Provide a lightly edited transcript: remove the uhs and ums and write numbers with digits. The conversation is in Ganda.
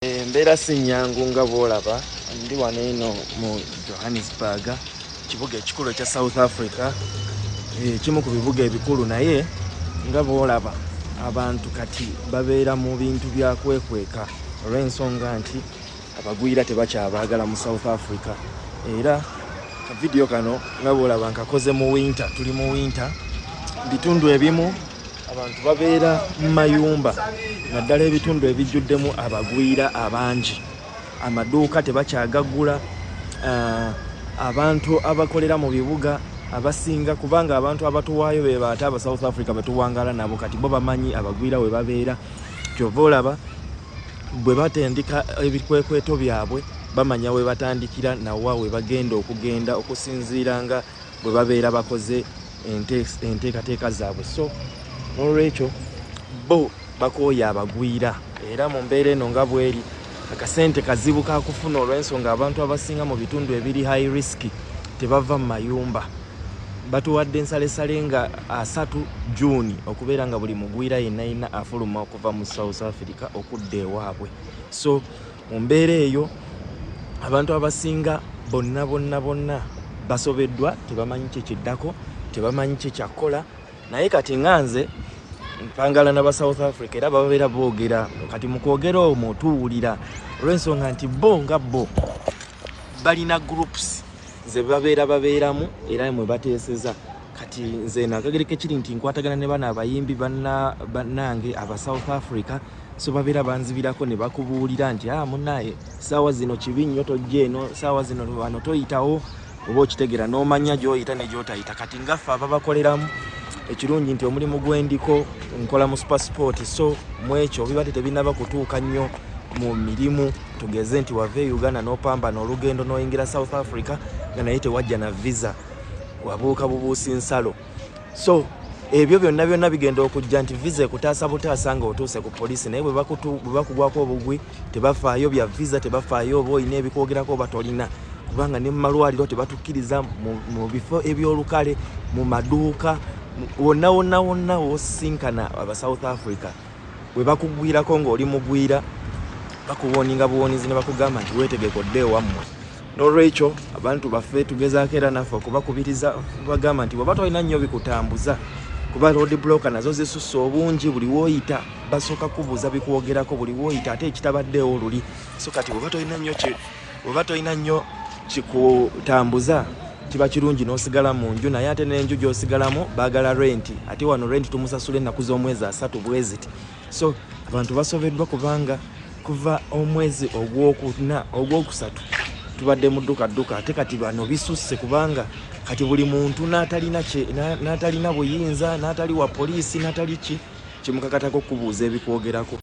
Mbeera si nnyangu nga bw'olaba ndi wano eno mu Johannesburg, kibuga ekikulu ekya South Africa, kimu ku bibuga ebikulu, naye nga bw'olaba abantu kati babeera mu bintu bya kwekweka olw'ensonga nti abagwira tebakyabaagala mu South Africa. Era akavidiyo kano nga bw'olaba nkakoze mu winter, tuli mu winter, bitundu ebimu abantu babeera mu mayumba, naddala ebitundu ebijjuddemu abagwira abangi. Amaduuka tebakyagagula, abantu abakolera mu bibuga abasinga, kubanga abantu abatuwaayo be baate aba South Africa betuwangala nabo, kati bo bamanyi abagwira we babeera. Kyova olaba bwe batendika ebikwekweto byabwe bamanya we batandikira nawa we bagenda okugenda okusinziira nga bwe babeera bakoze enteekateeka zaabwe. So olwekyo bo bakooya abagwira, era mu mbeera eno nga bweri akasente kazibu kakufuna olw'ensonga abantu abasinga mu bitundu ebiri high risk tebava mu mayumba. Batuwadde ensalesale nga 3 June okubeera nga buli mugwira yenna afuluma okuva mu South Africa okudda ewaabwe. So mu mbeera eyo abantu abasinga bonna basobeddwa, tebamanyi kyekiddako, tebamanyi kyekyakola. Naye kati nganze mpangala n'aba South Africa era babeera boogera, kati mu kwogera omwo tuwulira olw'ensonga nti bo nga bo balina groups ze babeeramu era mwe bateeseza. Kati nze nakagereko kiri nti nkwatagana ne bano abayimbi bannange aba South Africa, so babeera banzibirako ne bakubuulira nti munnaye saawa zino kibi nnyo tojja eno, saawa zino wano toyitawo, oba okitegera n'omanya gy'oyita ne gy'otayita. Kati ngaffe ababakoleramu ekirungi nti omulimu gwendiko nkola mu Supersport, so mu ekyo bibadde tebinaba kutuuka nnyo mu mirimu, tugeze nti wava e Uganda n'opambana olugendo n'oyingira South Africa nga naye tewajja na visa, wabuuka bubuusi nsalo. So ebyo byonna bigenda okujja nti visa ekutaasa butaasa nga otuuse ku poliisi, naye bwe bakugwako obugwi tebafaayo bya visa, tebafaayo oba olina ebikwogerako oba tolina, kubanga ne mu malwaliro tebatukkiriza, mu bifo ebyolukale, mu maduuka, wonna wosinkana aba South Africa bwe bakugwirako ng'oli mugwira bakuwoninga buwonizi ne bakugamba nti weetegeke odde ewammwe. N'olwekyo abantu baffe tugezaako era naffe okubakubiriza, bagamba nti bw'oba tolina nnyo bikutambuza, kuba road blocker nazo zisusse obungi, buli wooyita basooka kubuuza bikwogerako, buli wooyita ate ekitabaddeewo luli. So kati bw'oba tolina nnyo kikutambuza kiba kirungi n'osigala mu nju, naye ate n'enju gy'osigalamu baagala renti, ate wano renti tumusasula ennaku z'omwezi 3 bwe ziti. So abantu basobeddwa kubanga kuva omwezi ogwokusatu tubadde mu dduka, ate kati bano bisusse kubanga kati buli muntu n'atalina buyinza, n'atali wa poliisi, n'atali kimukakatako okubuuza ebikwogerako.